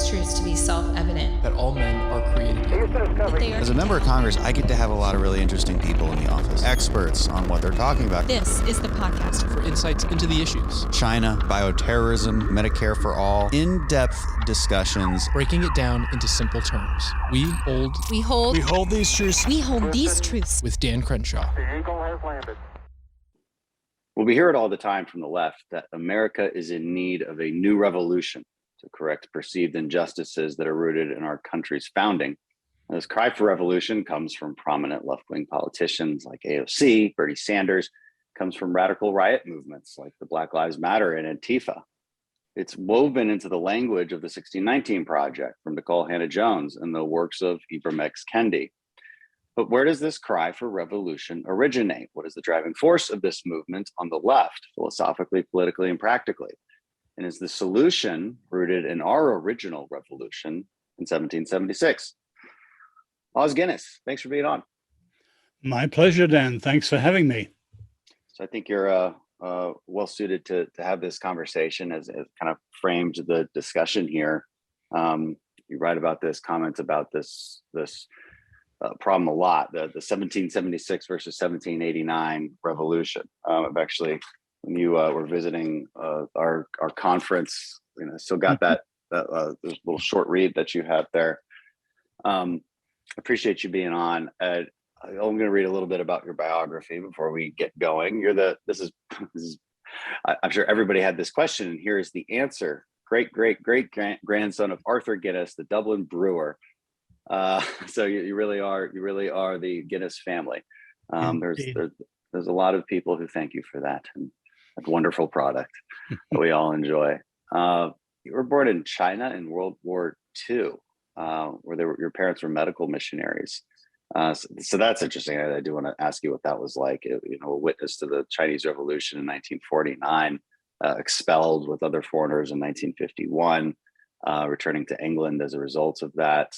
these truths to be self-evident. That all men are created equal. As a member of Congress, I get to have a lot of really interesting people in the office, experts on what they're talking about. This is the podcast for insights into the issues. China, bioterrorism, Medicare for all, in-depth discussions. Breaking it down into simple terms. We hold these truths. We hold these truths. With Dan Crenshaw. The Eagle has landed. Well, we hear it all the time from the left that America is in need of a new revolution to correct perceived injustices that are rooted in our country's founding. And this cry for revolution comes from prominent left-wing politicians like AOC, Bernie Sanders, comes from radical riot movements like the Black Lives Matter and Antifa. It's woven into the language of the 1619 Project from Nicole Hannah-Jones and the works of Ibram X. Kendi. But where does this cry for revolution originate? What is the driving force of this movement on the left, philosophically, politically, and practically? And is the solution rooted in our original revolution in 1776? Os Guinness, thanks for being on. My pleasure, Dan. Thanks for having me. So I think you're well suited to have this conversation as kind of framed the discussion here. You write about this, comment about this problem a lot, the 1776 versus 1789 revolution. I've actually, when you were visiting our conference, still got that little short read that you have there. Appreciate you being on. I'm going to read a little bit about your biography before we get going. This is I'm sure everybody had this question, and here is the answer. Great grandson of Arthur Guinness, the Dublin brewer. So you really are the Guinness family. There's a lot of people who thank you for that, and a wonderful product that we all enjoy. You were born in China in World War II, where your parents were medical missionaries. So that's interesting. I do want to ask you what that was like. A witness to the Chinese Revolution in 1949, expelled with other foreigners in 1951, returning to England as a result of that.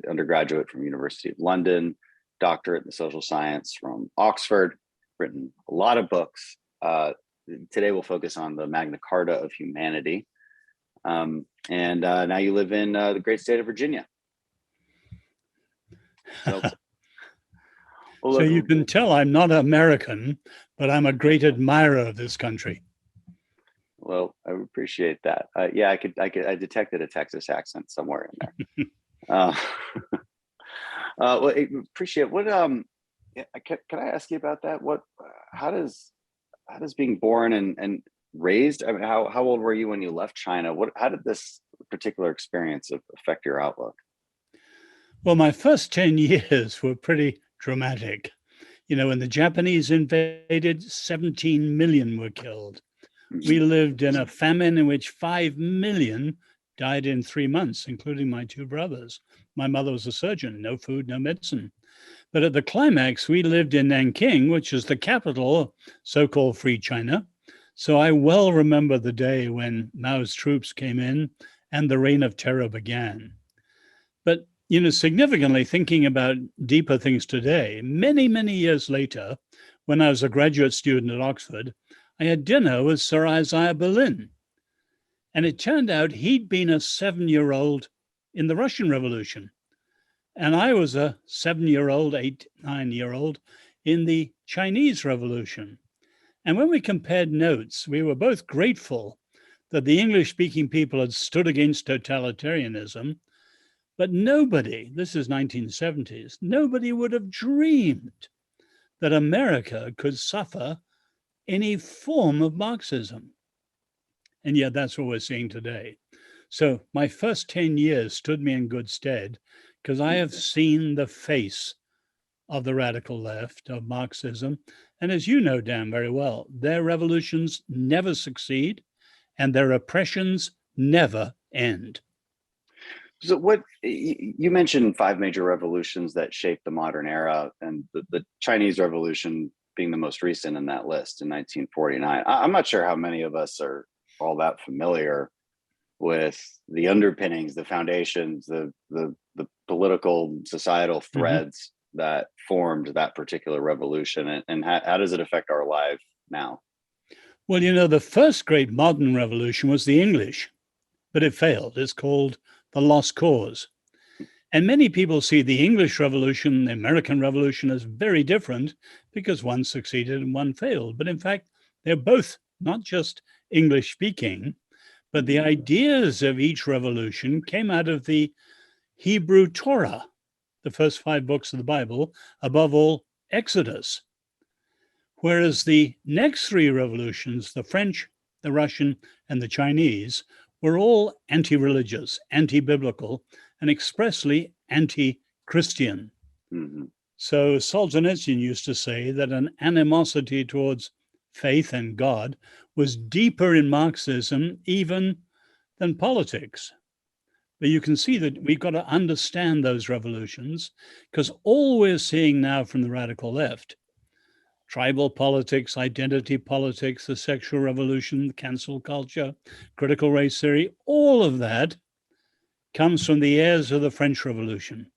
Undergraduate from University of London, doctorate in social science from Oxford, written a lot of books. Today we'll focus on the Magna Carta of Humanity. And now you live in the great state of Virginia. So you can tell I'm not American, but I'm a great admirer of this country. Well, I appreciate that. Yeah, I detected a Texas accent somewhere in there. Well, I appreciate what. Can I ask you about that? How does being born and raised? I mean, how old were you when you left China? How did this particular experience affect your outlook? Well, my first 10 years were pretty dramatic. When the Japanese invaded, 17 million were killed. We lived in a famine in which 5 million died in 3 months, including my two brothers. My mother was a surgeon, no food, no medicine. But at the climax, we lived in Nanking, which is the capital of so-called Free China. So I well remember the day when Mao's troops came in and the reign of terror began. But, significantly thinking about deeper things today, many, many years later, when I was a graduate student at Oxford, I had dinner with Sir Isaiah Berlin. And it turned out he'd been a 7-year-old in the Russian Revolution. And I was a 7-year-old, 9-year-old in the Chinese Revolution. And when we compared notes, we were both grateful that the English-speaking people had stood against totalitarianism. But nobody, this is 1970s, nobody would have dreamed that America could suffer any form of Marxism. And yet that's what we're seeing today. So my first 10 years stood me in good stead because I have seen the face of the radical left, of Marxism. And as you know, Dan, very well, their revolutions never succeed and their oppressions never end. So what you mentioned 5 major revolutions that shaped the modern era, and the Chinese Revolution being the most recent in that list in 1949. I'm not sure how many of us are all that familiar with the underpinnings, the foundations, the political, societal threads that formed that particular revolution, and how does it affect our life now? Well, the first great modern revolution was the English. but it failed. It's called the lost cause. And many people see the English Revolution, the American Revolution as very different because one succeeded and one failed. But in fact, they're both not just English speaking, but the ideas of each revolution came out of the Hebrew Torah, the first 5 books of the Bible, above all, Exodus. Whereas the next 3 revolutions, the French, the Russian, and the Chinese, were all anti-religious, anti-biblical, and expressly anti-Christian. Mhm. So Solzhenitsyn used to say that an animosity towards faith and God was deeper in Marxism even than politics. But you can see that we've got to understand those revolutions, because all we're seeing now from the radical left, tribal politics, identity politics, the sexual revolution, cancel culture, critical race theory, all of that comes from the heirs of the French Revolution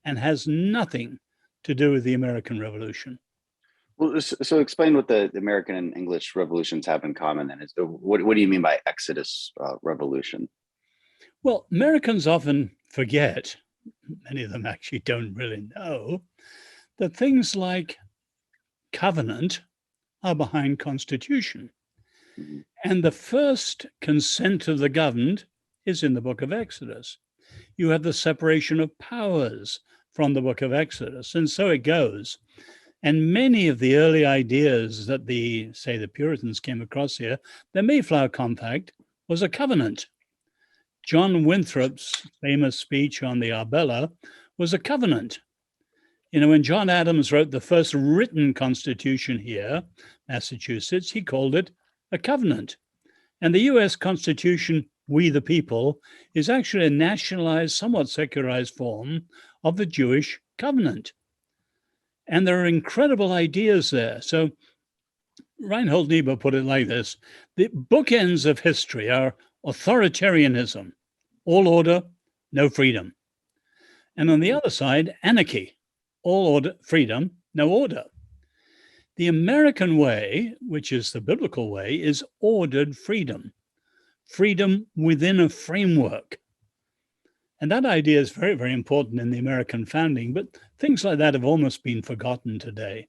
and has nothing to do with the American Revolution. Well, so explain what the American and English revolutions have in common. Then, what do you mean by Exodus revolution? Well, Americans often forget, many of them actually don't really know, that things like covenant are behind Constitution. Mhm. And the first consent of the governed is in the book of Exodus. You have the separation of powers from the book of Exodus. And so it goes. And many of the early ideas that the Puritans came across here, the Mayflower Compact was a covenant. John Winthrop's famous speech on the Arbella was a covenant. You know, when John Adams wrote the first written constitution here, Massachusetts, he called it a covenant. And the US Constitution, we the people, is actually a nationalized, somewhat secularized form of the Jewish covenant. And there are incredible ideas there. So Reinhold Niebuhr put it like this: the bookends of history are authoritarianism, all order, no freedom. And on the other side, anarchy, all order, freedom, no order. The American way, which is the biblical way, is ordered freedom, freedom within a framework. And that idea is very, very important in the American founding, but things like that have almost been forgotten today.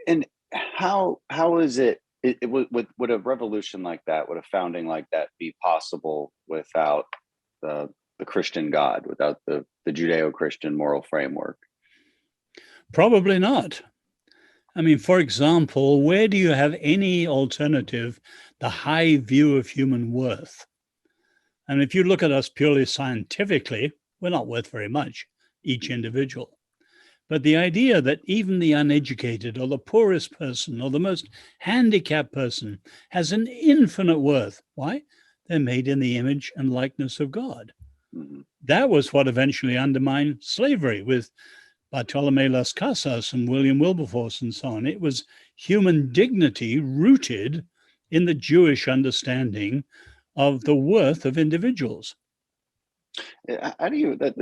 And how is would a revolution like that, would a founding like that be possible without the Christian God, without the Judeo-Christian moral framework? Probably not. I mean, for example, where do you have any alternative, the high view of human worth? And if you look at us purely scientifically, we're not worth very much, each individual. But the idea that even the uneducated or the poorest person or the most handicapped person has an infinite worth. Why? They're made in the image and likeness of God. Mhm. That was what eventually undermined slavery with Bartolome Las Casas and William Wilberforce and so on. It was human dignity rooted in the Jewish understanding of the worth of individuals. How do you, that's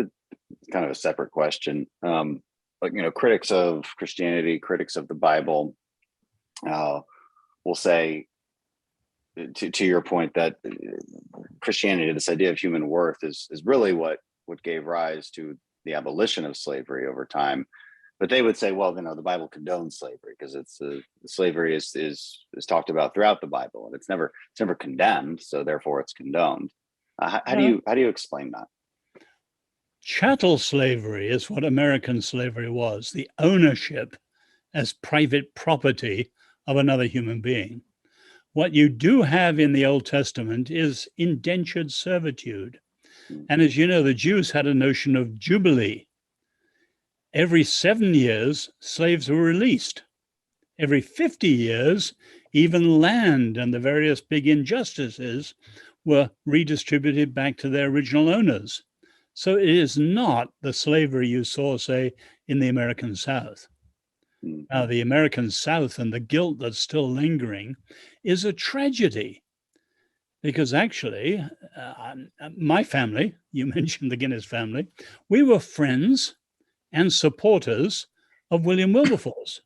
kind of a separate question. But, critics of Christianity, critics of the Bible will say, to your point, that Christianity, this idea of human worth, is really what gave rise to the abolition of slavery over time. But they would say, well, the Bible condones slavery because slavery is talked about throughout the Bible, and it's never condemned, so therefore it's condoned. How do you explain that? Chattel slavery is what American slavery was, the ownership as private property of another human being. What you do have in the Old Testament is indentured servitude. And as you know, the Jews had a notion of jubilee. Every 7 years, slaves were released. Every 50 years, even land and the various big injustices were redistributed back to their original owners. So it is not the slavery you saw, say, in the American South. Now, the American South and the guilt that's still lingering is a tragedy. Because actually, my family, you mentioned the Guinness family, we were friends and supporters of William Wilberforce.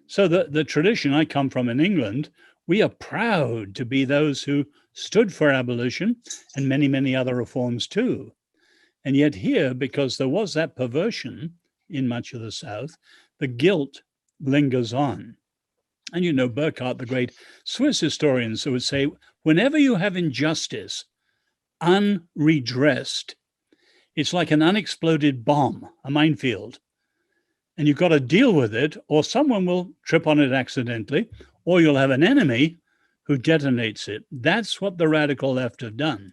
So the tradition I come from in England, we are proud to be those who stood for abolition and many, many other reforms too. And yet here, because there was that perversion in much of the South, the guilt lingers on. And you know, Burckhardt, the great Swiss historian, who would say, whenever you have injustice unredressed, it's like an unexploded bomb, a minefield. And you've got to deal with it, or someone will trip on it accidentally, or you'll have an enemy who detonates it. That's what the radical left have done.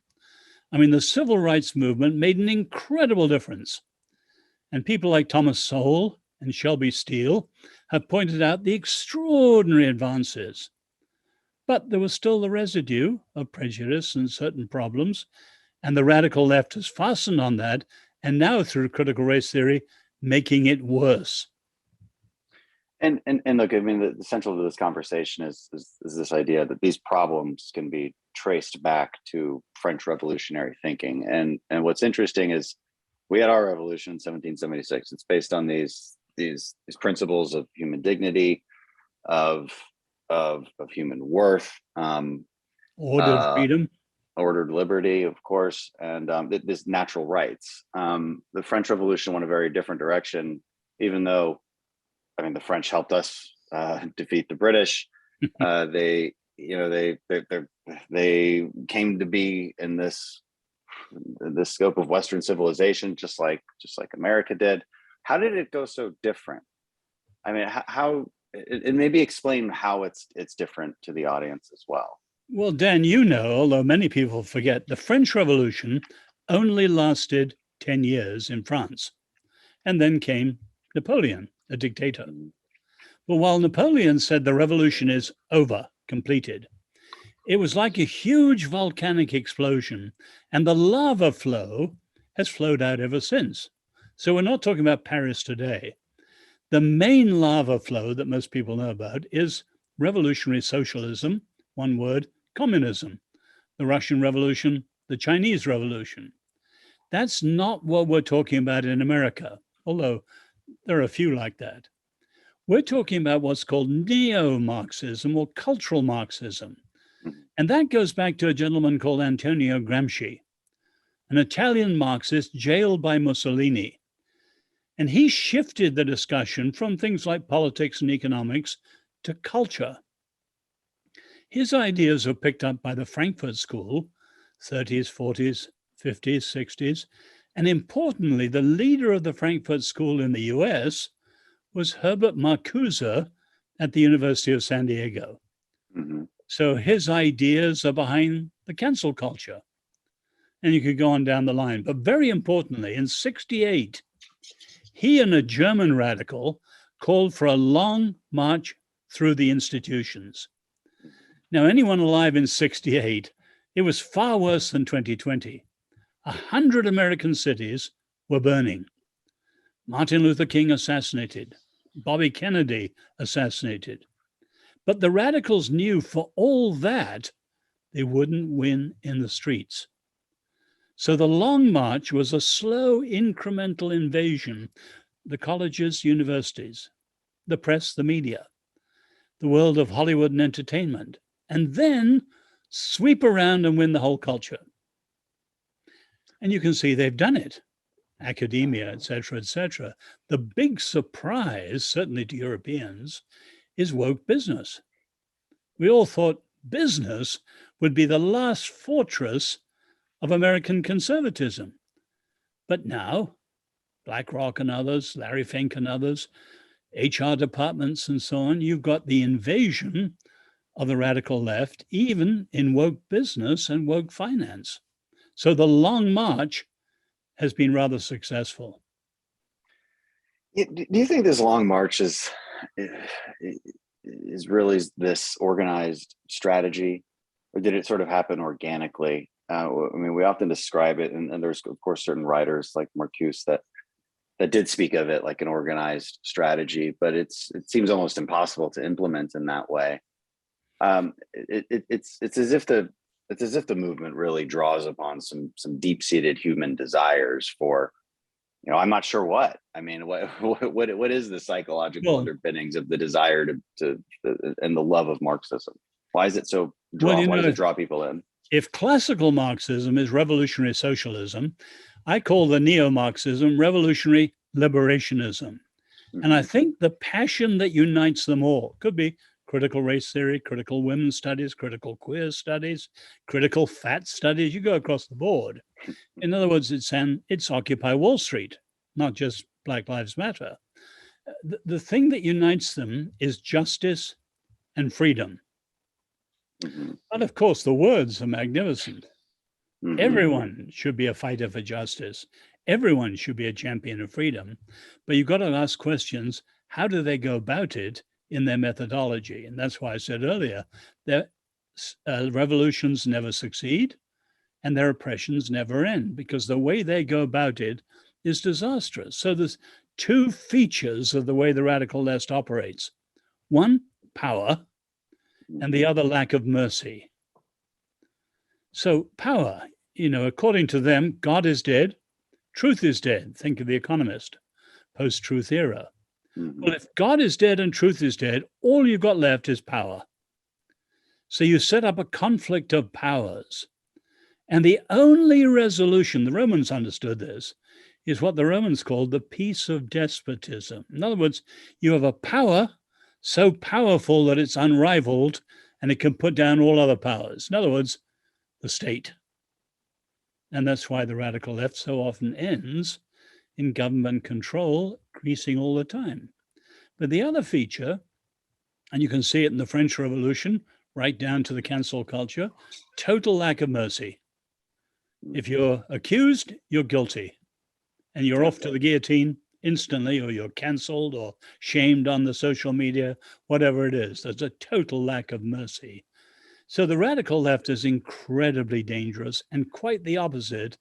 I mean, the civil rights movement made an incredible difference. And people like Thomas Sowell and Shelby Steele have pointed out the extraordinary advances. But there was still the residue of prejudice and certain problems. And the radical left has fastened on that, and now through critical race theory, making it worse. And look, I mean, the central to this conversation is this idea that these problems can be traced back to French revolutionary thinking. And what's interesting is we had our revolution in 1776. It's based on these principles of human dignity, of human worth, Ordered freedom. Ordered liberty, of course, and this natural rights. The French Revolution went a very different direction, even though, I mean, the French helped us defeat the British. They came to be in this scope of Western civilization, just like America did. How did it go so different? I mean, how? And maybe explain how it's different to the audience as well. Well, Dan, you know, although many people forget, the French Revolution only lasted 10 years in France. And then came Napoleon, a dictator. But while Napoleon said the revolution is over, completed, it was like a huge volcanic explosion, and the lava flow has flowed out ever since. So we're not talking about Paris today. The main lava flow that most people know about is revolutionary socialism, one word, communism, the Russian Revolution, the Chinese Revolution. That's not what we're talking about in America, although there are a few like that. We're talking about what's called neo-Marxism or cultural Marxism. And that goes back to a gentleman called Antonio Gramsci, an Italian Marxist jailed by Mussolini. And he shifted the discussion from things like politics and economics to culture. His ideas were picked up by the Frankfurt School, 30s, 40s, 50s, 60s. And importantly, the leader of the Frankfurt School in the US was Herbert Marcuse at the University of San Diego. Mm-hmm. So his ideas are behind the cancel culture. And you could go on down the line. But very importantly, in 68, he and a German radical called for a long march through the institutions. Now, anyone alive in 68, it was far worse than 2020. 100 American cities were burning. Martin Luther King assassinated. Bobby Kennedy assassinated. But the radicals knew for all that, they wouldn't win in the streets. So the Long March was a slow incremental invasion. The colleges, universities, the press, the media, the world of Hollywood and entertainment, and then sweep around and win the whole culture. And you can see they've done it. Academia, et cetera, et cetera. The big surprise, certainly to Europeans, is woke business. We all thought business would be the last fortress of American conservatism. But now, BlackRock and others, Larry Fink and others, HR departments and so on, you've got the invasion of the radical left, even in woke business and woke finance. So the Long March has been rather successful. Do you think this Long March is really this organized strategy, or did it sort of happen organically? I mean, we often describe it, and there's of course certain writers like Marcuse that did speak of it like an organized strategy, but it seems almost impossible to implement in that way. It's as if the movement really draws upon some deep-seated human desires for, I'm not sure what. I mean, what is the psychological underpinnings of the desire to and the love of Marxism? Why is it so why does it draw people in? If classical Marxism is revolutionary socialism, I call the neo-Marxism revolutionary liberationism. And I think the passion that unites them all could be critical race theory, critical women's studies, critical queer studies, critical fat studies. You go across the board. In other words, it's Occupy Wall Street, not just Black Lives Matter. The thing that unites them is justice and freedom. But of course, the words are magnificent. Everyone should be a fighter for justice. Everyone should be a champion of freedom. But you've got to ask questions. How do they go about it in their methodology? And that's why I said earlier, their revolutions never succeed and their oppressions never end, because the way they go about it is disastrous. So there's two features of the way the radical left operates. One, power, and the other, lack of mercy. So power, according to them, God is dead, truth is dead. Think of The Economist, post-truth era. Well, if God is dead and truth is dead, all you've got left is power. So you set up a conflict of powers. And the only resolution, the Romans understood this, is what the Romans called the peace of despotism. In other words, you have a power so powerful that it's unrivaled and it can put down all other powers. In other words, the state. And that's why the radical left so often ends in government control, increasing all the time. But the other feature, and you can see it in the French Revolution, right down to the cancel culture, total lack of mercy. If you're accused, you're guilty, and you're off to the guillotine instantly, or you're canceled or shamed on the social media, whatever it is. There's a total lack of mercy. So the radical left is incredibly dangerous and quite the opposite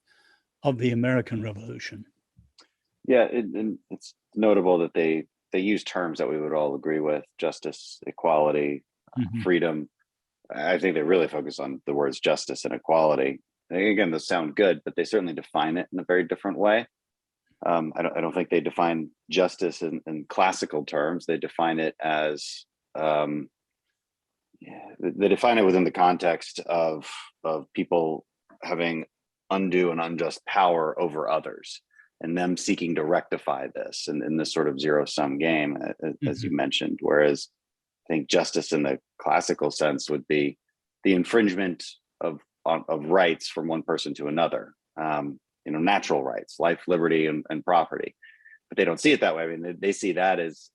of the American Revolution. Yeah, and it's notable that they use terms that we would all agree with: justice, equality, freedom. I think they really focus on the words justice and equality. Again, those sound good, but they certainly define it in a very different way. I don't think they define justice in classical terms. They define it as they define it within the context of people having undue and unjust power over others, and them seeking to rectify this in this sort of zero-sum game, as you mentioned. Whereas I think justice in the classical sense would be the infringement of rights from one person to another, natural rights, life, liberty, and property. But they don't see it that way. I mean, they see that as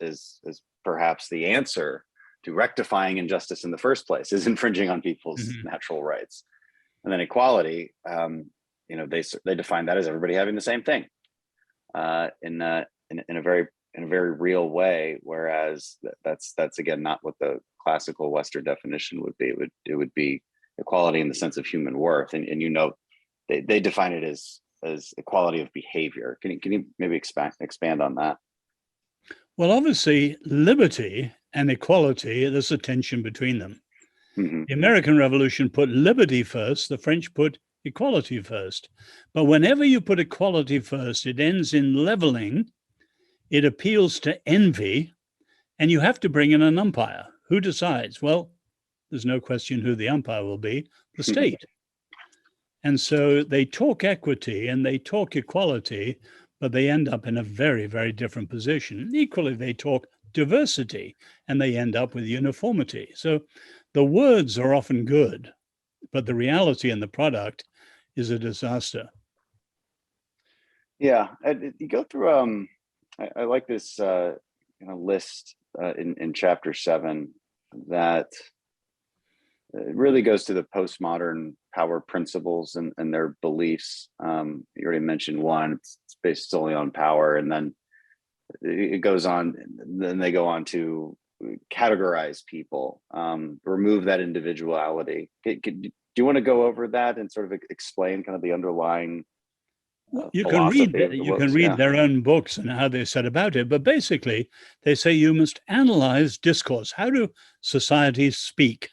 perhaps the answer to rectifying injustice in the first place, is infringing on people's natural rights. And then equality, they define that as everybody having the same thing in a very real way. Whereas that's again not what the classical Western definition would be. It would be equality in the sense of human worth, and they define it as equality of behavior. Can you maybe expand on that? Well, obviously, liberty and equality, there's a tension between them. The American Revolution put liberty first, the French put equality first. But whenever you put equality first, it ends in leveling, it appeals to envy, and you have to bring in an umpire. Who decides? Well, there's no question who the umpire will be, the state. And so they talk equity and they talk equality, but they end up in a very, very different position. Equally, they talk diversity and they end up with uniformity. So the words are often good, but the reality in the product is a disaster. Yeah, you go through, I like this list in chapter 7 that it really goes to the postmodern power principles and their beliefs. You already mentioned one, it's based solely on power, and then it goes on, then they go on to categorize people, remove that individuality. Do you want to go over that and sort of explain kind of the underlying you can read their own books and how they set about it, but basically they say you must analyze discourse. How do societies speak?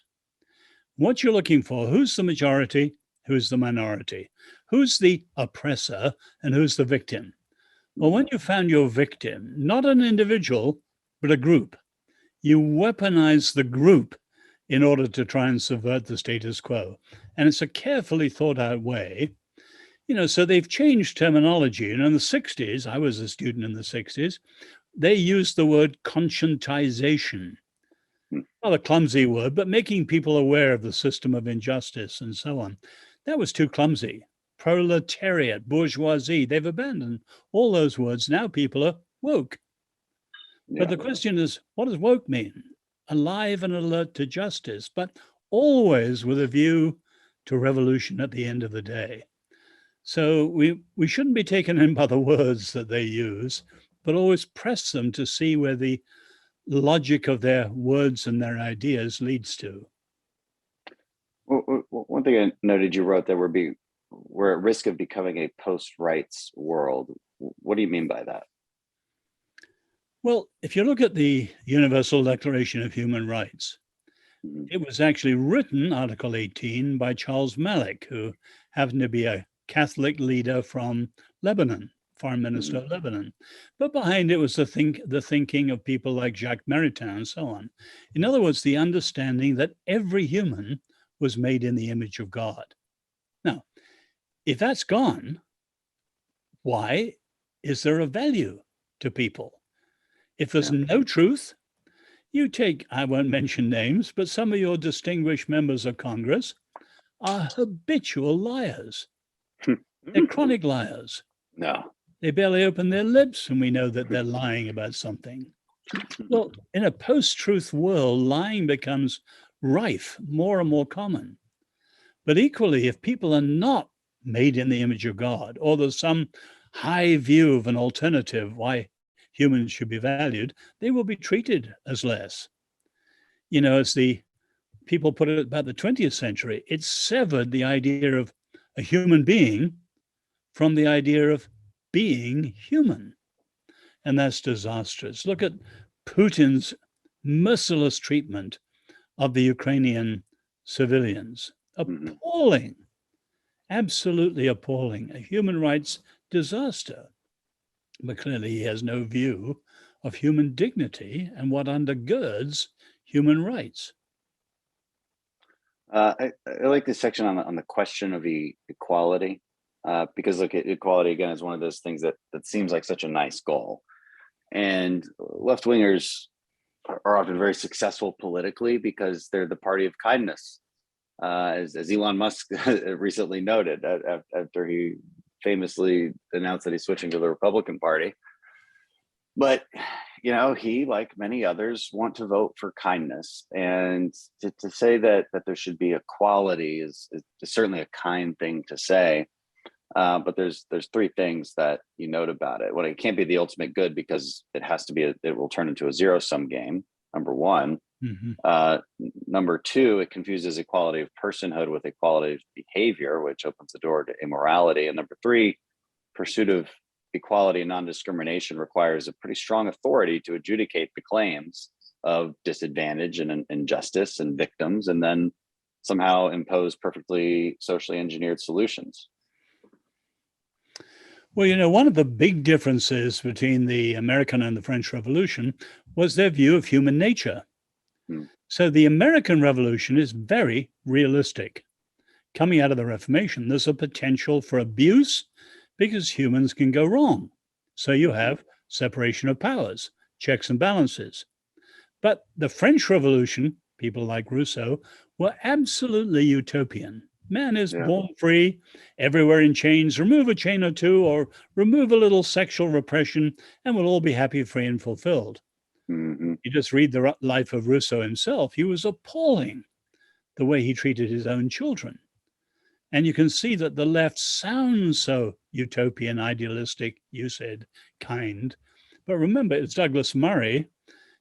What you're looking for: who's the majority, who's the minority, who's the oppressor, and who's the victim. Well, when you found your victim, not an individual, but a group, you weaponize the group in order to try and subvert the status quo. And it's a carefully thought out way. So they've changed terminology. And in the 60s, I was a student in the 60s, they used the word conscientization. Not a clumsy word, but making people aware of the system of injustice and so on. That was too clumsy. Proletariat, bourgeoisie, they've abandoned all those words. Now people are woke. But the question is, what does woke mean? Alive and alert to justice, but always with a view to revolution at the end of the day. So we shouldn't be taken in by the words that they use, but always press them to see where the logic of their words and their ideas leads to. Well, one thing I noted you wrote that we're at risk of becoming a post-rights world. What do you mean by that? Well, if you look at the Universal Declaration of Human Rights, it was actually written, Article 18, by Charles Malik, who happened to be a Catholic leader from Lebanon, foreign minister of Lebanon. But behind it was the thinking of people like Jacques Maritain and so on. In other words, the understanding that every human was made in the image of God. Now, if that's gone, why is there a value to people? If there's no truth, you take, I won't mention names, but some of your distinguished members of Congress are habitual liars. They're chronic liars. No. They barely open their lips and we know that they're lying about something. Well, in a post-truth world, lying becomes rife, more and more common. But equally, if people are not made in the image of God, or there's some high view of an alternative, why humans should be valued, they will be treated as less. As the people put it about the 20th century, it severed the idea of a human being from the idea of being human. And that's disastrous. Look at Putin's merciless treatment of the Ukrainian civilians. Appalling, absolutely appalling, a human rights disaster. But clearly he has no view of human dignity and what undergirds human rights. I like this section on the question of equality, because look, equality again is one of those things that seems like such a nice goal, and left-wingers are often very successful politically because they're the party of kindness, as Elon Musk recently noted after he famously announced that he's switching to the Republican Party. But he, like many others, want to vote for kindness, and to say that there should be equality is certainly a kind thing to say. But there's three things that you note about it. Well, it can't be the ultimate good because it will turn into a zero-sum game. Number one. Number two, it confuses equality of personhood with equality of behavior, which opens the door to immorality. And number three, pursuit of equality and non-discrimination requires a pretty strong authority to adjudicate the claims of disadvantage and injustice and victims, and then somehow impose perfectly socially engineered solutions. Well, one of the big differences between the American and the French Revolution was their view of human nature. So the American Revolution is very realistic. Coming out of the Reformation, there's a potential for abuse because humans can go wrong. So you have separation of powers, checks and balances. But the French Revolution, people like Rousseau, were absolutely utopian. Man is born free, everywhere in chains. Remove a chain or two, or remove a little sexual repression, and we'll all be happy, free, and fulfilled. You just read the life of Rousseau himself. He was appalling the way he treated his own children. And you can see that the left sounds so utopian, idealistic, you said, kind. But remember, it's Douglas Murray,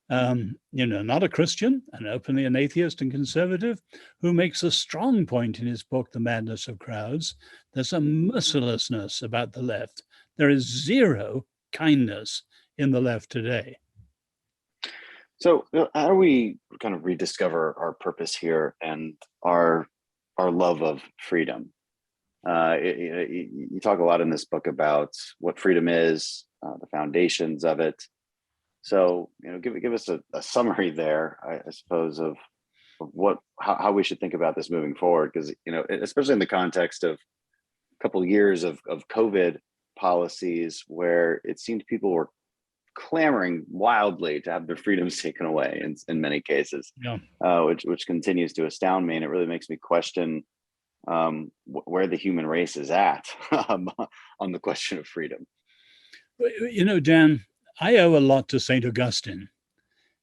not a Christian, and openly an atheist and conservative, who makes a strong point in his book, The Madness of Crowds. There's a mercilessness about the left. There is zero kindness in the left today. So how do we kind of rediscover our purpose here and our love of freedom? You talk a lot in this book about what freedom is, the foundations of it. So, give us a summary there, I suppose, of how we should think about this moving forward, because especially in the context of a couple of years of COVID policies where it seemed people were clamoring wildly to have their freedoms taken away in many cases, which continues to astound me, and it really makes me question where the human race is at on the question of freedom. Dan, I owe a lot to St. Augustine.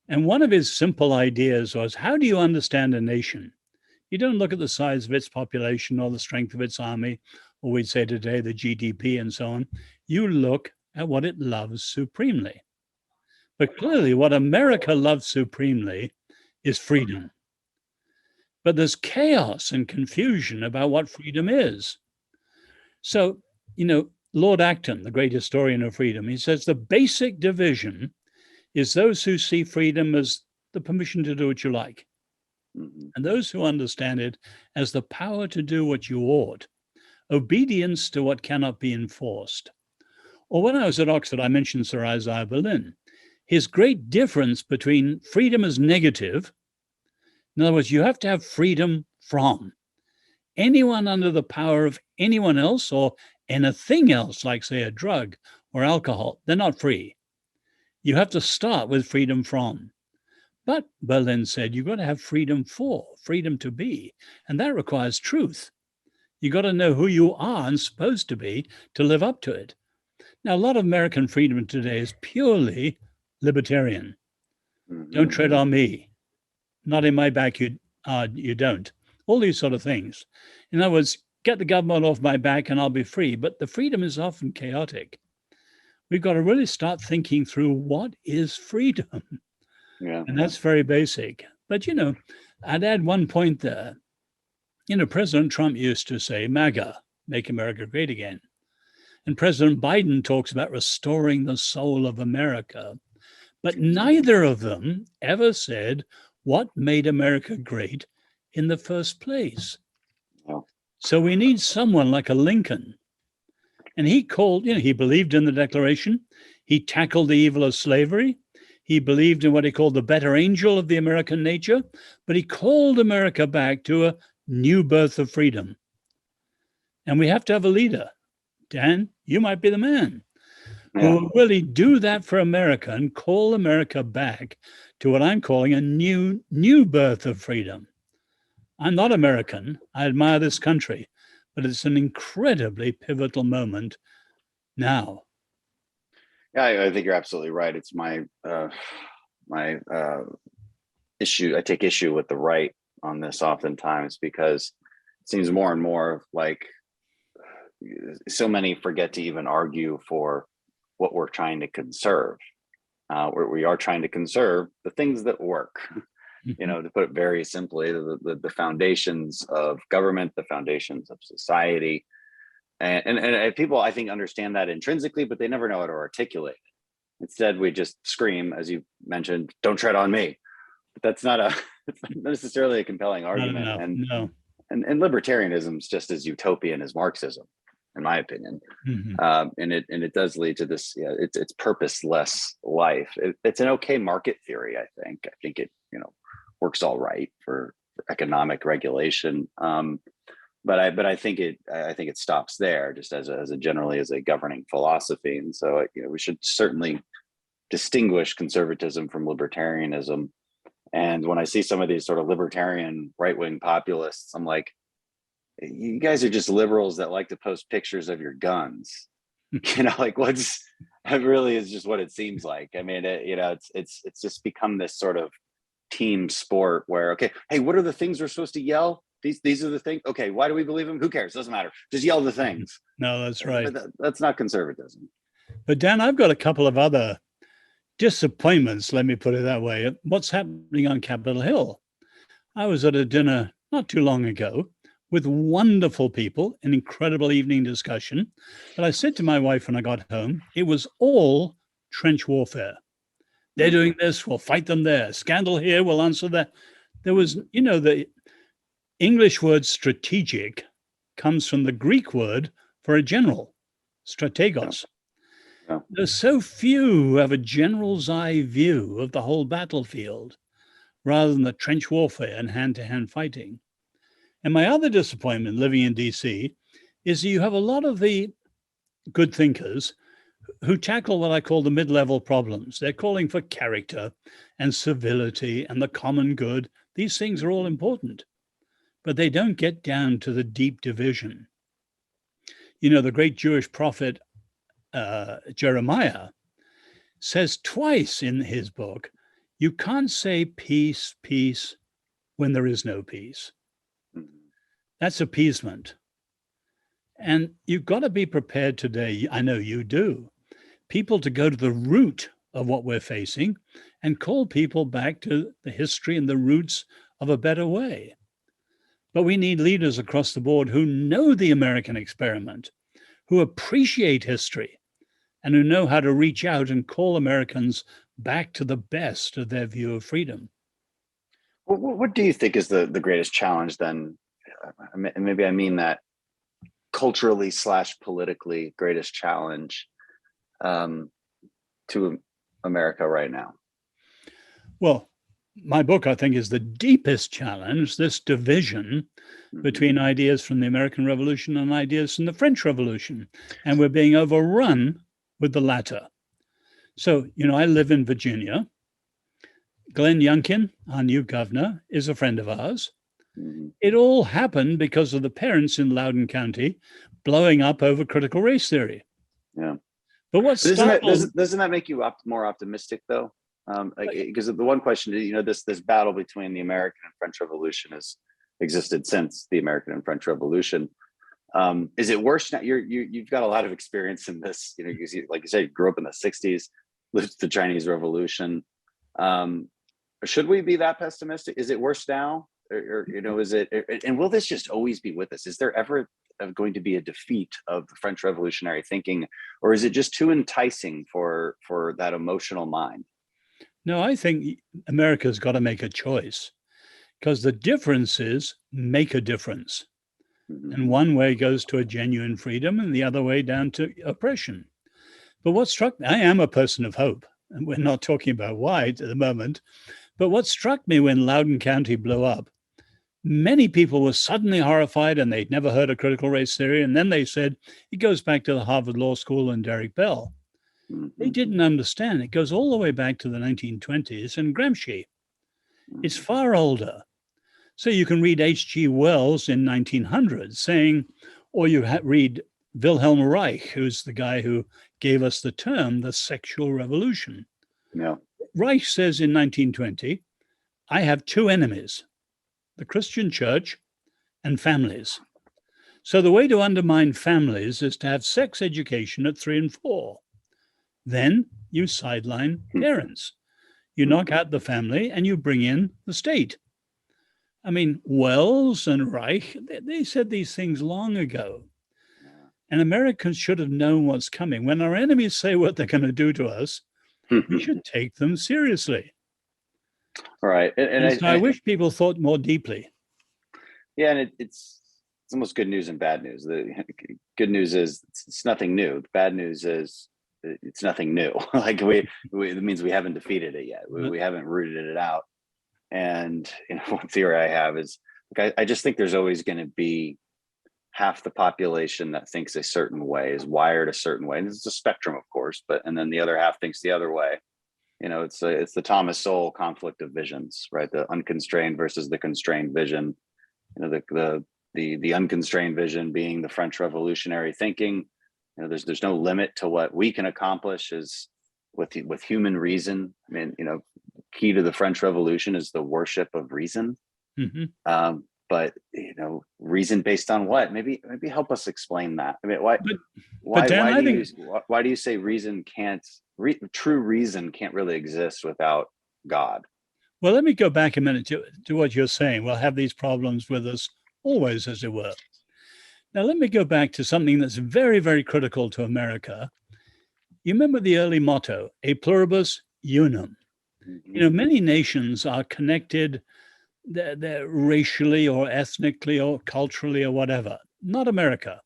And one of his simple ideas was, how do you understand a nation? You don't look at the size of its population or the strength of its army, or we'd say today the GDP and so on. You look at what it loves supremely. But clearly what America loves supremely is freedom. But there's chaos and confusion about what freedom is. So, Lord Acton, the great historian of freedom, he says the basic division is those who see freedom as the permission to do what you like, and those who understand it as the power to do what you ought, obedience to what cannot be enforced. Or when I was at Oxford, I mentioned Sir Isaiah Berlin. His great difference between freedom as negative, in other words, you have to have freedom from anyone under the power of anyone else or anything else, like, say, a drug or alcohol. They're not free. You have to start with freedom from. But Berlin said, you've got to have freedom for, freedom to be. And that requires truth. You got to know who you are and supposed to be to live up to it. Now, a lot of American freedom today is purely libertarian. Don't tread on me. Not in my back, you don't. All these sort of things. In other words, get the government off my back and I'll be free. But the freedom is often chaotic. We've got to really start thinking through what is freedom. Yeah. And that's very basic. But, I'd add one point there. President Trump used to say, MAGA, make America great again. And President Biden talks about restoring the soul of America. But neither of them ever said what made America great in the first place. Oh. So we need someone like a Lincoln. And he called, he believed in the Declaration. He tackled the evil of slavery. He believed in what he called the better angel of the American nature. But he called America back to a new birth of freedom. And we have to have a leader. Dan, you might be the man who will really do that for America and call America back to what I'm calling a new birth of freedom. I'm not American. I admire this country, but it's an incredibly pivotal moment now. Yeah, I think you're absolutely right. It's my issue. I take issue with the right on this oftentimes because it seems more and more like so many forget to even argue for what we're trying to conserve. We are trying to conserve the things that work. To put it very simply, the foundations of government, the foundations of society. And people, I think, understand that intrinsically, but they never know how to articulate it. Instead, we just scream, as you mentioned, don't tread on me. But that's not necessarily a compelling argument. No. And libertarianism is just as utopian as Marxism, in my opinion. And it does lead to this, it's purposeless life. It's an okay market theory, I think. I think it, works all right for economic regulation. But I think it stops there, just as a generally as a governing philosophy. And so we should certainly distinguish conservatism from libertarianism. And when I see some of these sort of libertarian right-wing populists, I'm like, you guys are just liberals that like to post pictures of your guns. That really is just what it seems like. I mean, it's just become this sort of team sport where, okay, hey, what are the things we're supposed to yell? These are the things. Okay, why do we believe them? Who cares? Doesn't matter. Just yell the things. No, that's right. That's not conservatism. But Dan, I've got a couple of other disappointments, let me put it that way. What's happening on Capitol Hill? I was at a dinner not too long ago with wonderful people, an incredible evening discussion. But I said to my wife when I got home, it was all trench warfare. They're doing this, we'll fight them there. Scandal here, we'll answer that. There was, the English word strategic comes from the Greek word for a general, strategos. Yeah. There's so few who have a general's eye view of the whole battlefield. rather than the trench warfare and hand-to-hand fighting. And my other disappointment living in DC is that you have a lot of the good thinkers who tackle what I call the mid-level problems. They're calling for character and civility and the common good. These things are all important, but they don't get down to the deep division. You know, the great Jewish prophet Jeremiah says twice in his book, you can't say peace, peace when there is no peace. That's appeasement. And you've got to be prepared today, I know you do, people to go to the root of what we're facing and call people back to the history and the roots of a better way. But we need leaders across the board who know the American experiment, who appreciate history, and who know how to reach out and call Americans back to the best of their view of freedom. What do you think is the greatest challenge then? Maybe I mean that culturally / politically greatest challenge to America right now? Well, my book, I think, is the deepest challenge, this division between ideas from the American Revolution and ideas from the French Revolution. And we're being overrun with the latter. So, you know, I live in Virginia. Glenn Youngkin, our new governor, is a friend of ours. It all happened because of the parents in Loudoun County blowing up over critical race theory. Yeah. But what doesn't that make you more optimistic though? Because the one question, you know, this battle between the American and French Revolution has existed since the American and French Revolution. Is it worse now? You've got a lot of experience in this. You know, like you said, you grew up in the '60s, lived the Chinese Revolution. Should we be that pessimistic? Is it worse now? Or you know, is it, and will this just always be with us? Is there ever going to be a defeat of the French revolutionary thinking, or is it just too enticing for that emotional mind? No, I think America's got to make a choice, because the differences make a difference. And one way goes to a genuine freedom and the other way down to oppression. But what struck me, I am a person of hope, and we're not talking about why at the moment, but what struck me when Loudoun County blew up, many people were suddenly horrified and they'd never heard of critical race theory. And then they said, it goes back to the Harvard Law School and Derek Bell. They didn't understand. It goes all the way back to the 1920s and Gramsci. It's far older. So you can read H.G. Wells in 1900 saying, or you read Wilhelm Reich, who's the guy who gave us the term, the sexual revolution. Yeah. Reich says in 1920, I have two enemies, the Christian church and families. So the way to undermine families is to have sex education at 3 and 4. Then you sideline parents. You knock out the family and you bring in the state. I mean, Wells and Reich, they said these things long ago. And Americans should have known what's coming. When our enemies say what they're going to do to us, we should take them seriously. All right. And I wish people thought more deeply. Yeah, and it's almost good news and bad news. The good news is it's nothing new. The bad news is it's nothing new. Like it means we haven't defeated it yet. We haven't rooted it out. And you know, one theory I have is, like, I just think there's always going to be half the population that thinks a certain way, is wired a certain way, and it's a spectrum, of course. And then the other half thinks the other way. You know, it's the Thomas Sowell conflict of visions, right? The unconstrained versus the constrained vision. You know, the unconstrained vision being the French revolutionary thinking. You know, there's no limit to what we can accomplish is with human reason. I mean, you know, key to the French Revolution is the worship of reason. But you know, reason based on what? Maybe help us explain that. I mean, why do you say reason can't? True reason can't really exist without God? Well, let me go back a minute to what you're saying. We'll have these problems with us always, as it were. Now, let me go back to something that's very, very critical to America. You remember the early motto, e pluribus unum. You know, many nations are connected, they're racially or ethnically or culturally or whatever. Not America.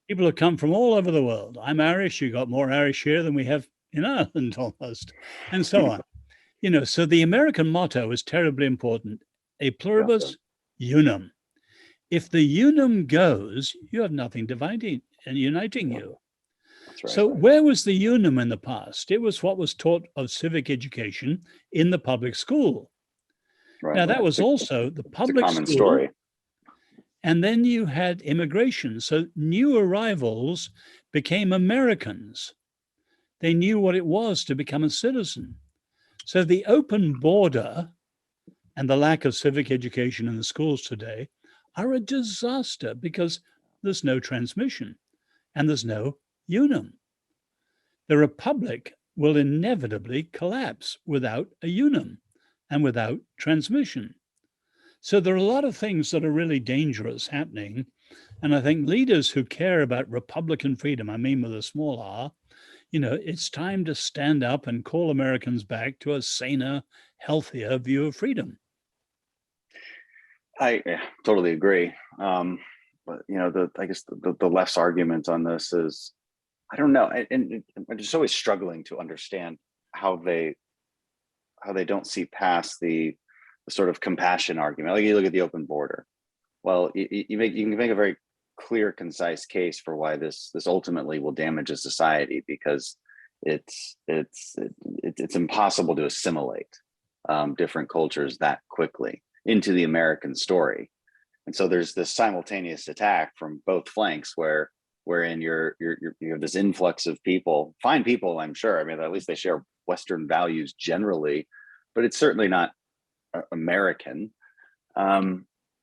People have come from all over the world. I'm Irish. You got more Irish here than we have in Ireland almost, and so on. So the American motto is terribly important: a pluribus unum. If the unum goes, you have nothing dividing and uniting you. That's right. So where was the unum in the past? It was what was taught of civic education in the public school. Right. Now, that was also the public common school. Story. And then you had immigration. So new arrivals became Americans. They knew what it was to become a citizen. So the open border and the lack of civic education in the schools today are a disaster because there's no transmission and there's no unum. The republic will inevitably collapse without a unum and without transmission. So there are a lot of things that are really dangerous happening. And I think leaders who care about Republican freedom, I mean with a small r, it's time to stand up and call Americans back to a saner, healthier view of freedom. I totally agree. But I guess the left's argument on this is, I don't know, and I'm just always struggling to understand how they don't see past the sort of compassion argument. Like you look at the open border. Well, you can make a very clear, concise case for why this ultimately will damage a society, because it's impossible to assimilate different cultures that quickly into the American story. And so there's this simultaneous attack from both flanks wherein you have this influx of people, fine people, I'm sure. I mean, at least they share Western values generally, but it's certainly not American.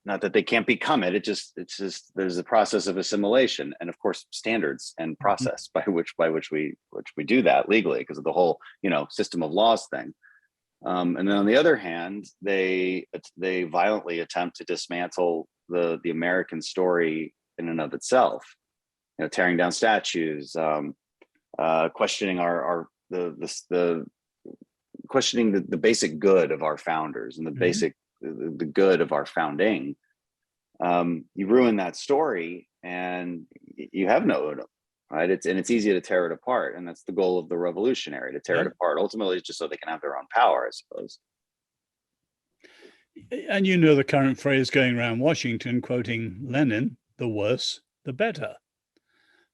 Not that they can't become it. It's just there's a process of assimilation, and of course standards and process by which we do that legally because of the whole system of laws thing. And then on the other hand, they violently attempt to dismantle the American story in and of itself. Tearing down statues, questioning questioning the basic good of our founders and the good of our founding. You ruin that story, and you have no Odom, right? It's easy to tear it apart, and that's the goal of the revolutionary, to tear it apart. Ultimately, just so they can have their own power, I suppose. And the current phrase going around Washington, quoting Lenin: "The worse, the better."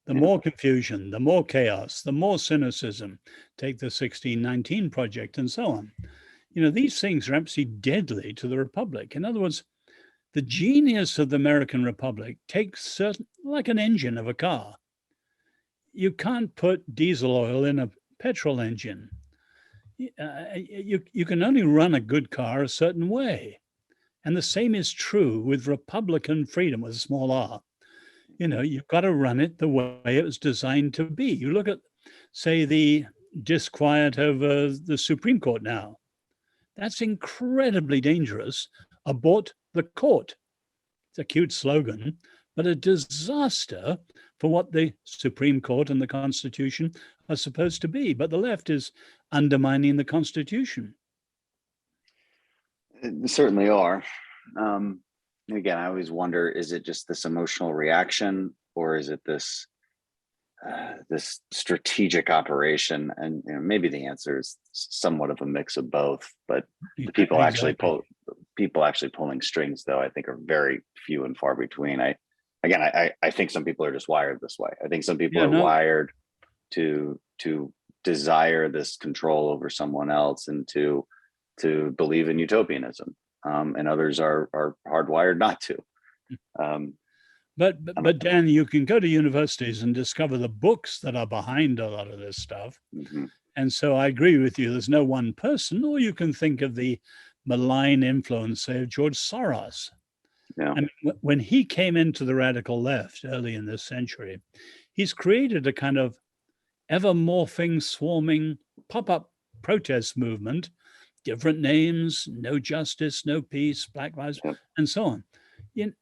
The more confusion, the more chaos, the more cynicism. Take the 1619 Project and so on. These things are absolutely deadly to the Republic. In other words, the genius of the American Republic takes like an engine of a car. You can't put diesel oil in a petrol engine. You can only run a good car a certain way. And the same is true with Republican freedom with a small r. You've got to run it the way it was designed to be. You look at, say, the disquiet over the Supreme Court now. That's incredibly dangerous. Abort the court. It's a cute slogan, but a disaster for what the Supreme Court and the Constitution are supposed to be. But the left is undermining the Constitution. They certainly are. Again, I always wonder, is it just this emotional reaction, or is it this strategic operation? And maybe the answer is somewhat of a mix of both, but the people actually pulling strings, though, I think are very few and far between. I think some people are just wired this way. I think some people are wired to desire this control over someone else and to believe in utopianism. And others are hardwired not to. But Dan, you can go to universities and discover the books that are behind a lot of this stuff. Mm-hmm. And so I agree with you. There's no one person, or you can think of the malign influence, say, of George Soros. Yeah. I mean, when he came into the radical left early in this century, he's created a kind of ever morphing, swarming pop-up protest movement. Different names: no justice, no peace, Black Lives, and so on.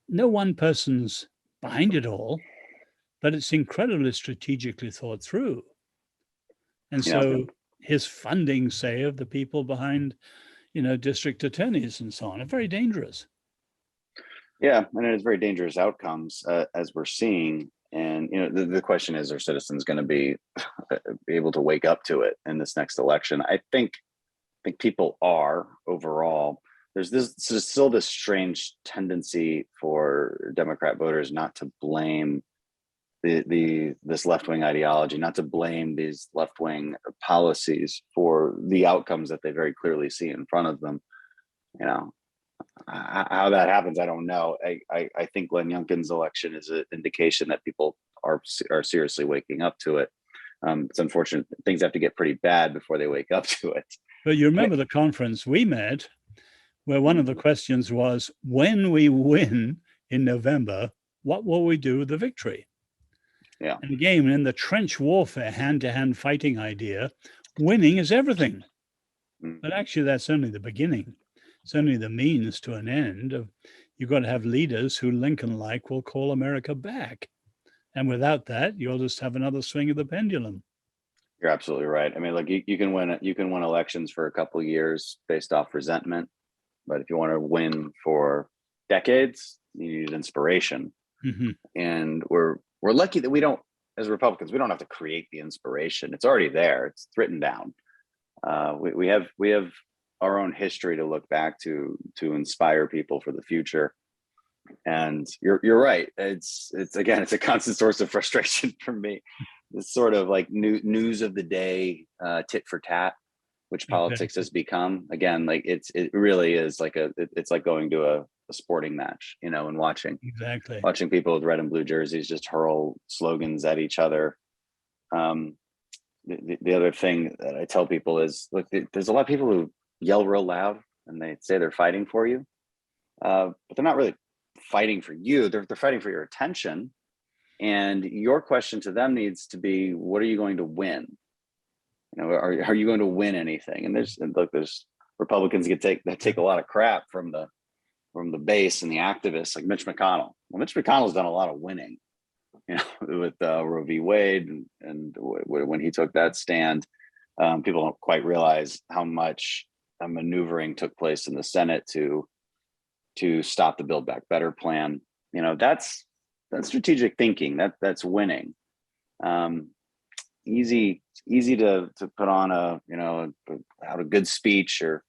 No one person's behind it all, but it's incredibly strategically thought through. And so his funding, say, of the people behind, district attorneys and so on, are very dangerous. Yeah, and it has very dangerous outcomes, as we're seeing. And the question is, are citizens going to be able to wake up to it in this next election? I think think people are overall. There's still this strange tendency for Democrat voters not to blame this left-wing ideology, not to blame these left-wing policies for the outcomes that they very clearly see in front of them. You know, how that happens, I don't know. I think Glenn Youngkin's election is an indication that people are seriously waking up to it. It's unfortunate. Things have to get pretty bad before they wake up to it. But you remember the conference we met, where one of the questions was, when we win in November, what will we do with the victory? Yeah. And again, in the trench warfare, hand-to-hand fighting idea, winning is everything. But actually, that's only the beginning. It's only the means to an end. You've got to have leaders who Lincoln-like will call America back. And without that, you'll just have another swing of the pendulum. You're absolutely right. I mean, like you can win elections for a couple of years based off resentment, but if you want to win for decades, you need inspiration. Mm-hmm. And we're lucky that we don't, as Republicans, we don't have to create the inspiration. It's already there. It's written down. We have our own history to look back to inspire people for the future. And you're right. It's again, it's a constant source of frustration for me. This sort of like news of the day, tit for tat, which politics has become. Again, like it really is like it's like going to a sporting match, you know, and watching people with red and blue jerseys just hurl slogans at each other. The other thing that I tell people is, look, there's a lot of people who yell real loud and they say they're fighting for you, but they're not really fighting for you. They're fighting for your attention. And your question to them needs to be, what are you going to win? You know, are you going to win anything? And there's Republicans that take a lot of crap from the base and the activists like Mitch McConnell. Well, Mitch McConnell's done a lot of winning, you know, with Roe v. Wade and when he took that stand. People don't quite realize how much maneuvering took place in the Senate to stop the Build Back Better plan. You know, that's strategic thinking. That's winning. Easy to put on a good speech or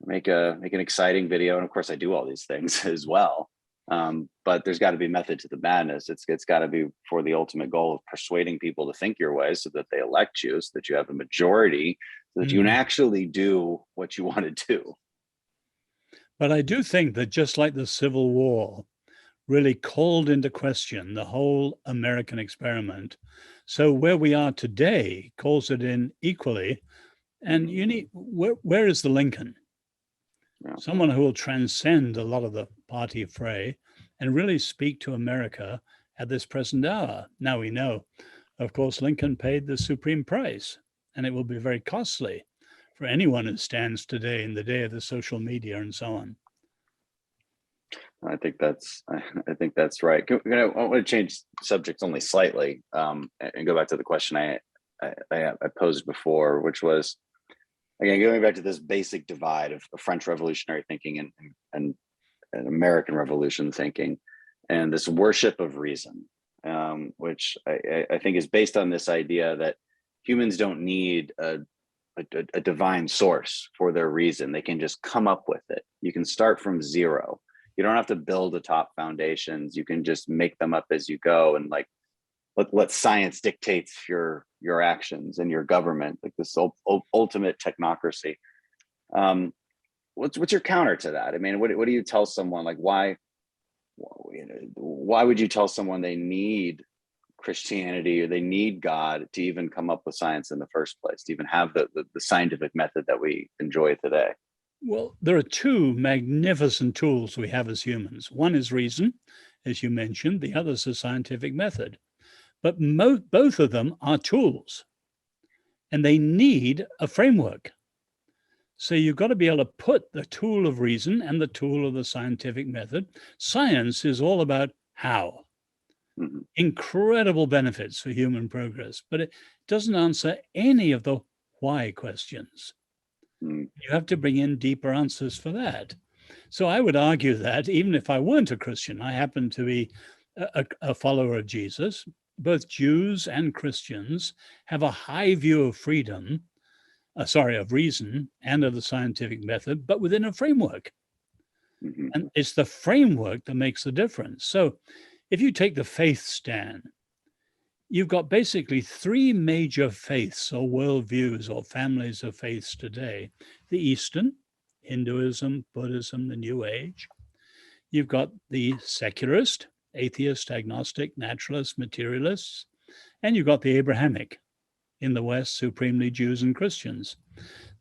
make an exciting video. And of course I do all these things as well. But there's got to be method to the madness. It's got to be for the ultimate goal of persuading people to think your way so that they elect you, so that you have a majority, so that you can actually do what you want to do. But I do think that just like the Civil War really called into question the whole American experiment, so where we are today calls it in equally. And you need, where is the Lincoln? Yeah. Someone who will transcend a lot of the party fray and really speak to America at this present hour. Now we know, of course, Lincoln paid the supreme price, and it will be very costly for anyone who stands today in the day of the social media and so on. I think that's right. I want to change subjects only slightly and go back to the question I posed before, which was, again, going back to this basic divide of French Revolutionary thinking and American Revolution thinking, and this worship of reason, which I think is based on this idea that humans don't need a divine source for their reason. They can just come up with it. You can start from zero. You don't have to build atop foundations. You can just make them up as you go, and like let science dictate your actions and your government, like this ultimate technocracy. What's your counter to that? I mean, what do you tell someone? Like, why would you tell someone they need Christianity or they need God to even come up with science in the first place, to even have the scientific method that we enjoy today? Well, there are two magnificent tools we have as humans. One is reason, as you mentioned. The other is a scientific method. But both of them are tools, and they need a framework. So you've got to be able to put the tool of reason and the tool of the scientific method. Science is all about how. Mm-hmm. Incredible benefits for human progress, but it doesn't answer any of the why questions. You have to bring in deeper answers for that. So I would argue that even if I weren't a Christian, I happen to be a follower of Jesus. Both Jews and Christians have a high view of freedom of reason and of the scientific method, but within a framework. Mhm. And it's the framework that makes the difference. So if you take the faith stand, you've got basically three major faiths or worldviews or families of faiths today. The Eastern, Hinduism, Buddhism, the New Age. You've got the secularist, atheist, agnostic, naturalist, materialists, and you've got the Abrahamic in the West, supremely Jews and Christians.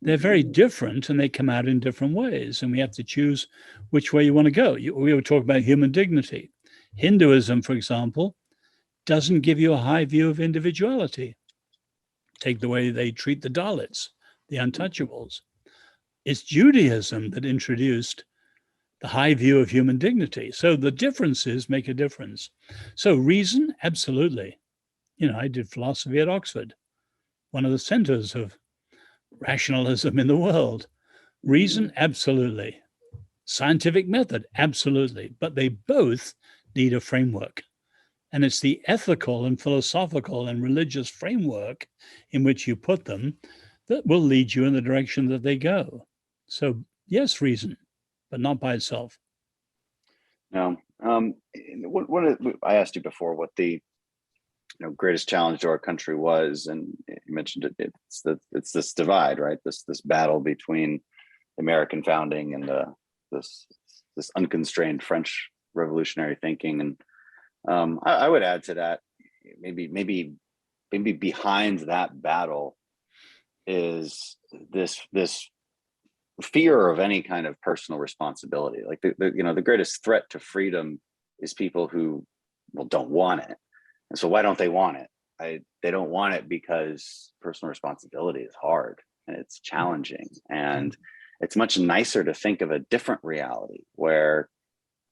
They're very different and they come out in different ways, and we have to choose which way you want to go. We were talking about human dignity. Hinduism, for example, doesn't give you a high view of individuality. Take the way they treat the Dalits, the untouchables. It's Judaism that introduced the high view of human dignity. So the differences make a difference. So reason, absolutely. I did philosophy at Oxford, one of the centers of rationalism in the world. Reason, absolutely. Scientific method, absolutely. But they both need a framework. And it's the ethical and philosophical and religious framework in which you put them that will lead you in the direction that they go. So yes, reason, but not by itself. No. I asked you before what the greatest challenge to our country was, and you mentioned it. It's this divide, right? This battle between the American founding and this unconstrained French revolutionary thinking. And I would add to that, maybe behind that battle is this fear of any kind of personal responsibility. Like the greatest threat to freedom is people who don't want it. And so why don't they want it? They don't want it because personal responsibility is hard and it's challenging, and it's much nicer to think of a different reality where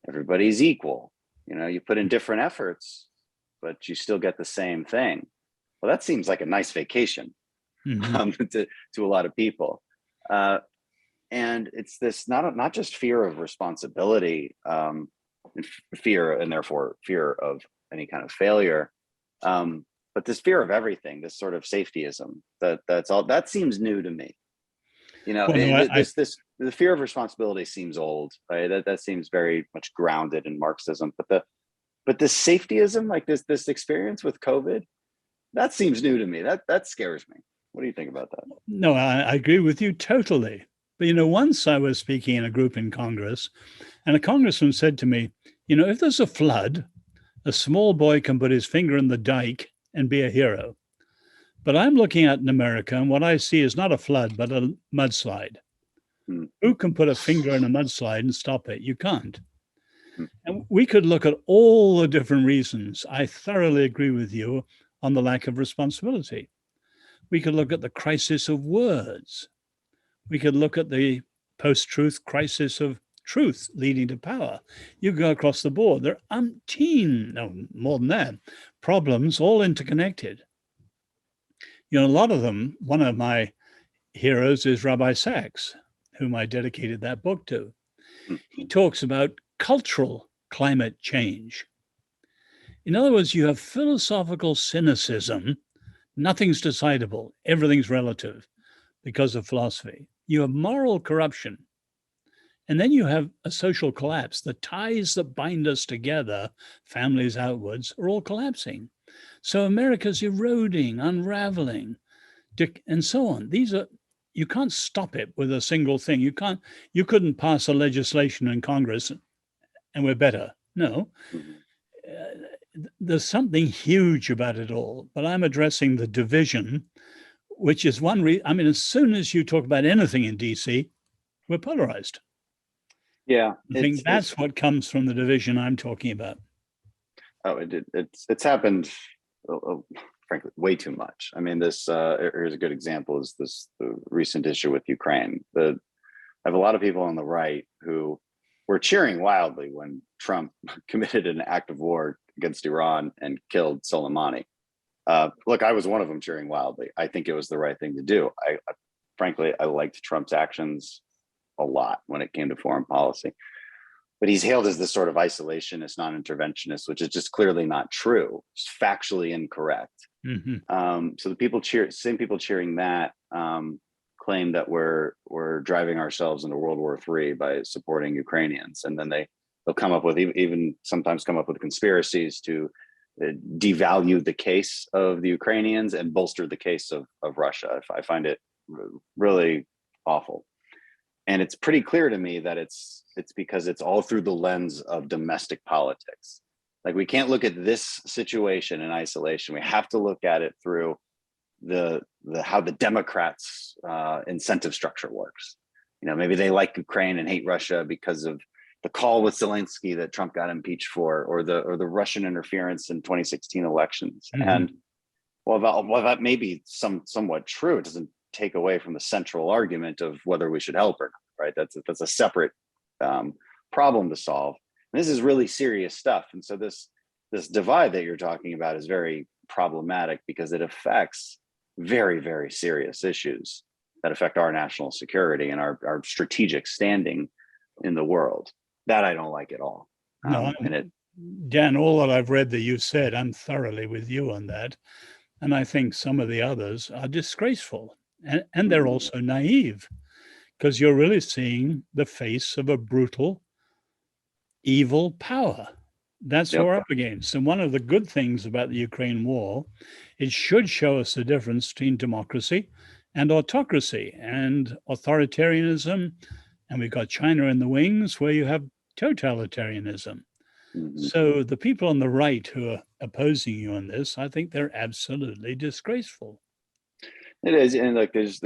everybody's equal. You put in different efforts, but you still get the same thing. Well, that seems like a nice vacation to a lot of people. And it's this not just fear of responsibility, and fear, and therefore fear of any kind of failure, but this fear of everything, this sort of safetyism. That seems new to me. The fear of responsibility seems old, right? That seems very much grounded in Marxism. But this safetyism, like this experience with COVID, that seems new to me. That scares me. What do you think about that? No, I agree with you totally. But once I was speaking in a group in Congress, and a congressman said to me, if there's a flood, a small boy can put his finger in the dike and be a hero. But I'm looking at in America, and what I see is not a flood, but a mudslide. Who can put a finger in a mudslide and stop it? You can't. And we could look at all the different reasons. I thoroughly agree with you on the lack of responsibility. We could look at the crisis of words. We could look at the post-truth crisis of truth leading to power. You go across the board. There are more than that, problems all interconnected. A lot of them, one of my heroes is Rabbi Sachs, whom I dedicated that book to. He talks about cultural climate change. In other words, you have philosophical cynicism. Nothing's decidable. Everything's relative because of philosophy. You have moral corruption. And then you have a social collapse. The ties that bind us together, families outwards, are all collapsing. So America's eroding, unraveling, and so on. You can't stop it with a single thing. You couldn't pass a legislation in Congress and we're better. No. There's something huge about it all, but I'm addressing the division, which is one reason. I mean, as soon as you talk about anything in DC, we're polarized. Yeah. I think that's what comes from the division I'm talking about. Oh, it's happened, frankly, way too much. I mean, here's a good example, is the recent issue with Ukraine. I have a lot of people on the right who were cheering wildly when Trump committed an act of war against Iran and killed Soleimani. Look, I was one of them cheering wildly. I think it was the right thing to do. Frankly, I liked Trump's actions a lot when it came to foreign policy. But he's hailed as this sort of isolationist, non-interventionist, which is just clearly not true. It's factually incorrect. So the same people cheering that, claim that we're driving ourselves into World War III by supporting Ukrainians, and then they'll come up with even sometimes come up with conspiracies to devalue the case of the Ukrainians and bolster the case of Russia. I find it really awful. And it's pretty clear to me that it's because it's all through the lens of domestic politics. Like, we can't look at this situation in isolation. We have to look at it through the how the Democrats' incentive structure works. You know, maybe they like Ukraine and hate Russia because of the call with Zelensky that Trump got impeached for, or the Russian interference in 2016 elections. Mm-hmm. And while that may be somewhat true, it doesn't take away from the central argument of whether we should help or not, right? That's a separate problem to solve. And this is really serious stuff. And so this divide that you're talking about is very problematic because it affects very, very serious issues that affect our national security and our strategic standing in the world. That I don't like at all. Dan, all that I've read that you've said, I'm thoroughly with you on that. And I think some of the others are disgraceful. And they're also naive, because you're really seeing the face of a brutal, evil power. That's what we're up against. And one of the good things about the Ukraine war, it should show us the difference between democracy and autocracy and authoritarianism. And we've got China in the wings, where you have totalitarianism. Mm-hmm. So the people on the right who are opposing you on this, I think they're absolutely disgraceful. It is. And like, there's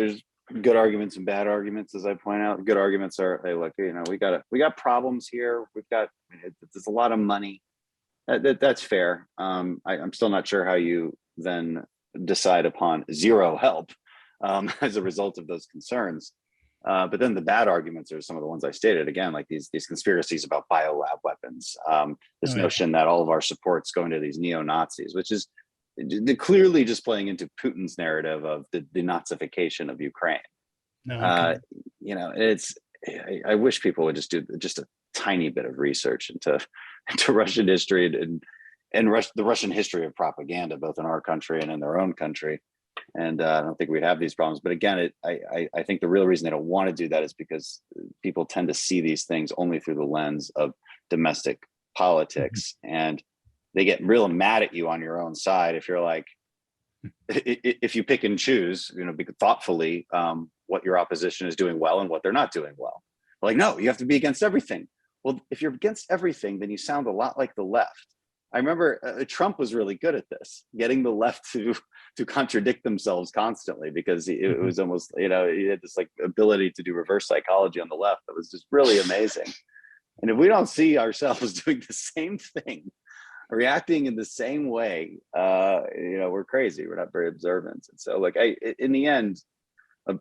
good arguments and bad arguments, as I point out. Good arguments are, hey, look, you know, we got problems here. There's a lot of money. That's fair. I'm still not sure how you then decide upon zero help as a result of those concerns. But then the bad arguments are some of the ones I stated, again, like these conspiracies about biolab weapons, this notion that all of our support's going to these neo-Nazis, which is clearly just playing into Putin's narrative of the denazification of Ukraine. You know, I wish people would just do just a tiny bit of research into Russian history and the Russian history of propaganda, both in our country and in their own country. And I don't think we'd have these problems. But again, I think the real reason they don't want to do that is because people tend to see these things only through the lens of domestic politics. Mm-hmm. And they get real mad at you on your own side if you're like, if you pick and choose, you know, thoughtfully what your opposition is doing well and what they're not doing well. Like, no, you have to be against everything. Well, if you're against everything, then you sound a lot like the left. I remember Trump was really good at this, getting the left to contradict themselves constantly, because it was almost, you know, he had this like ability to do reverse psychology on the left that was just really amazing. And if we don't see ourselves doing the same thing, reacting in the same way, you know, we're crazy. We're not very observant. And so, like, in the end,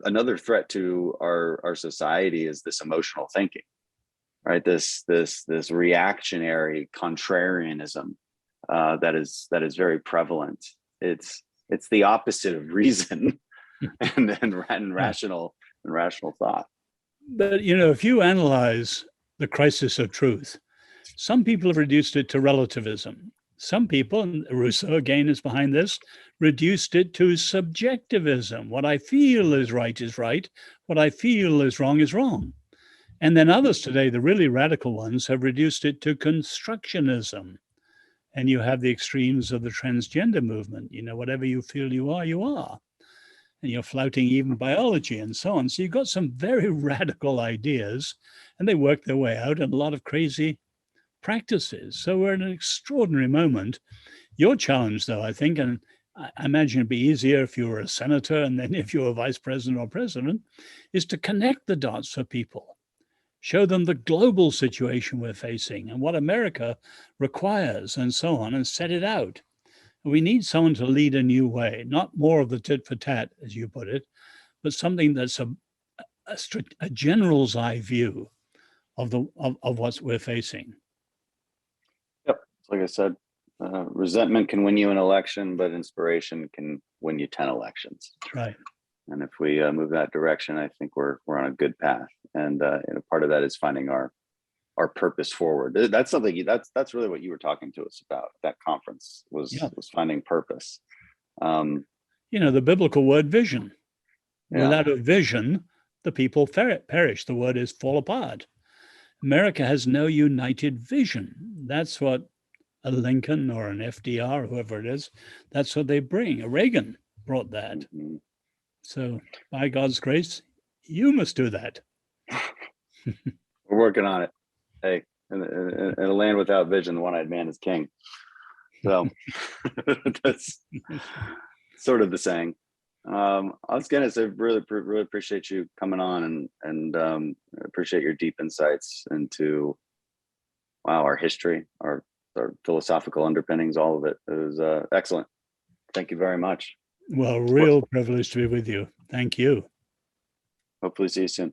another threat to our society is this emotional thinking, right? This reactionary contrarianism that is very prevalent. It's the opposite of reason and rational thought. But, you know, if you analyze the crisis of truth, some people have reduced it to relativism. Some people, and Rousseau again is behind this, reduced it to subjectivism. What I feel is right. What I feel is wrong. And then others today, the really radical ones, have reduced it to constructionism. And you have the extremes of the transgender movement. You know, whatever you feel you are, you are. And you're flouting even biology and so on. So you've got some very radical ideas, and they work their way out in a lot of crazy practices. So we're in an extraordinary moment. Your challenge, though, I think, and I imagine it'd be easier if you were a senator and then if you were vice president or president, is to connect the dots for people. Show them the global situation we're facing and what America requires and so on, and set it out. We need someone to lead a new way, not more of the tit for tat, as you put it, but something that's a general's eye view of what we're facing. Yep, like I said, resentment can win you an election, but inspiration can win you 10 elections. Right. And if we move that direction, I think we're on a good path. And part of that is finding our purpose forward. That's something that's really what you were talking to us about. That conference was finding purpose. You know, the biblical word vision. Yeah. Without a vision, the people perish. The word is fall apart. America has no united vision. That's what a Lincoln or an FDR, whoever it is, that's what they bring. A Reagan brought that. Mhm. So by God's grace, you must do that. We're working on it. Hey, in a land without vision, the one-eyed man is king. So that's sort of the saying. Os Guinness, I really appreciate you coming on and appreciate your deep insights into our history, our philosophical underpinnings, all of it. It was excellent. Thank you very much. Well, real privilege to be with you. Thank you. Hopefully see you soon.